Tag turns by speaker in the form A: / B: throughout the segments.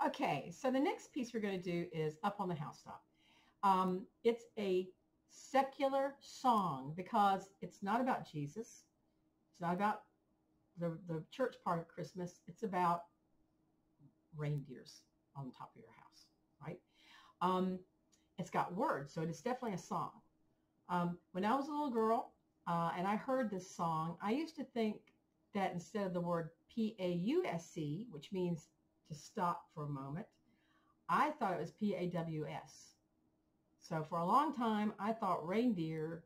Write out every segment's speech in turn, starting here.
A: Okay, so the next piece we're going to do is Up on the Housetop. It's a secular song because it's not about Jesus. It's not about the church part of Christmas. It's about reindeers on top of your house, right? It's got words, so it's definitely a song. When I was a little girl and I heard this song, I used to think that instead of the word P-A-U-S-C, which means to stop for a moment, I thought it was P-A-W-S. So for a long time, I thought reindeer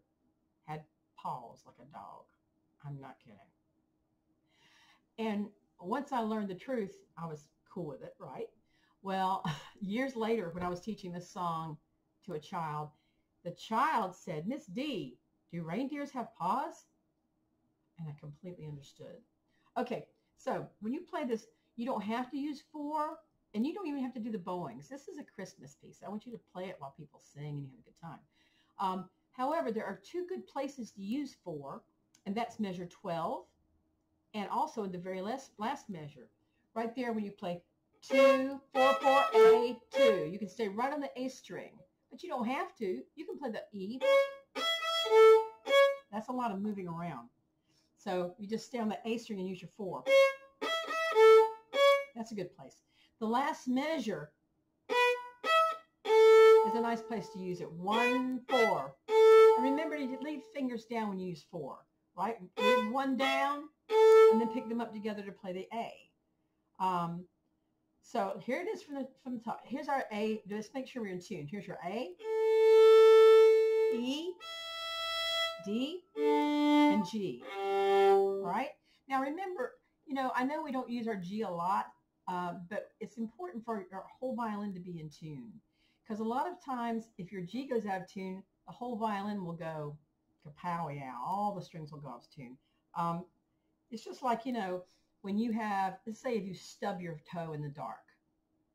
A: had paws like a dog. I'm not kidding. And once I learned the truth, I was cool with it, right? Well, years later, when I was teaching this song to a child, the child said, "Miss D, do reindeers have paws?" And I completely understood. Okay, so when you play this, you don't have to use 4, and you don't even have to do the bowings. This is a Christmas piece. I want you to play it while people sing and you have a good time. However, there are 2 good places to use 4, and that's measure 12, and also in the very last measure. Right there when you play 2, 4, 4, A, 2. You can stay right on the A string, but you don't have to. You can play the E. That's a lot of moving around. So you just stay on the A string and use your 4. That's a good place. The last measure is a nice place to use it. 1, 4. And remember to leave fingers down when you use 4, right? Leave 1 down and then pick them up together to play the A. So here it is from the top. Here's our A. Just make sure we're in tune. Here's your A, E, D, and G. All right? Now remember, I know we don't use our G a lot, but it's important for your whole violin to be in tune. Because a lot of times, if your G goes out of tune, the whole violin will go kapow-yow. All the strings will go off tune. It's just like, when you have, let's say if you stub your toe in the dark.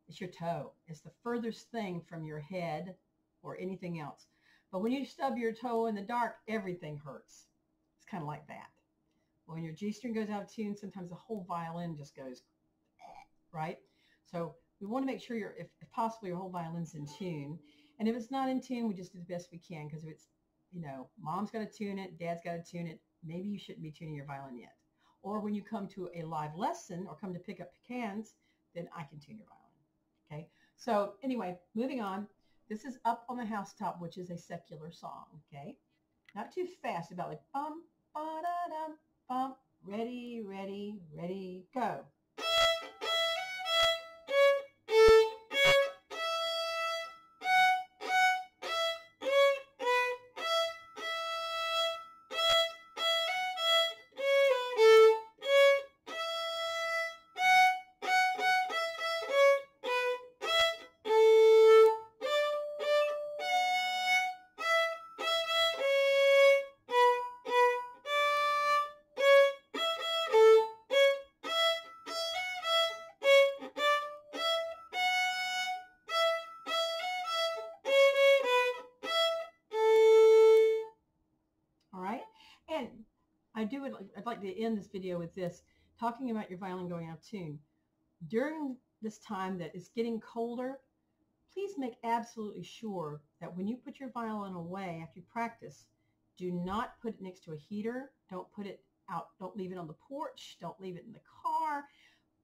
A: It's your toe. It's the furthest thing from your head or anything else. But when you stub your toe in the dark, everything hurts. It's kind of like that. When your G string goes out of tune, sometimes the whole violin just goes, right? So we want to make sure if possible, your whole violin's in tune. And if it's not in tune, we just do the best we can, because if it's, mom's got to tune it, dad's got to tune it, maybe you shouldn't be tuning your violin yet. Or when you come to a live lesson or come to pick up pecans, then I can tune your violin. Okay? So anyway, moving on. This is Up on the Housetop, which is a secular song. Okay? Not too fast, about like bum, ba-da-dum, bum, ready, ready, ready, go. And I'd like to end this video with this, talking about your violin going out of tune. During this time that it's getting colder, please make absolutely sure that when you put your violin away after you practice, do not put it next to a heater. Don't put it out. Don't leave it on the porch. Don't leave it in the car.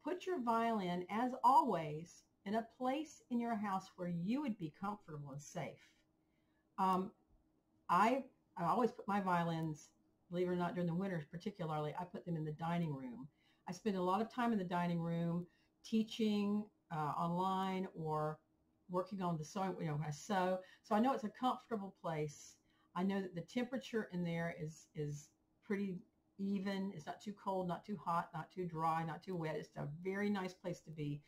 A: Put your violin, as always, in a place in your house where you would be comfortable and safe. I always put my violins, believe it or not, during the winters particularly, I put them in the dining room. I spend a lot of time in the dining room teaching online or working on the sewing, when I sew. So I know it's a comfortable place. I know that the temperature in there is pretty even. It's not too cold, not too hot, not too dry, not too wet. It's a very nice place to be.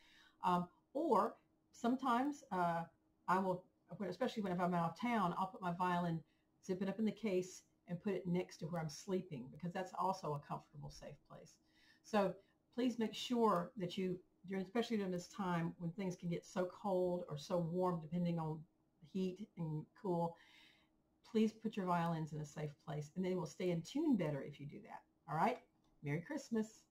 A: Or sometimes I will, especially when I'm out of town, I'll put my violin, zip it up in the case, and put it next to where I'm sleeping, because that's also a comfortable, safe place. So please make sure that you, especially during this time when things can get so cold or so warm, depending on heat and cool, please put your violins in a safe place, and they will stay in tune better if you do that. All right? Merry Christmas.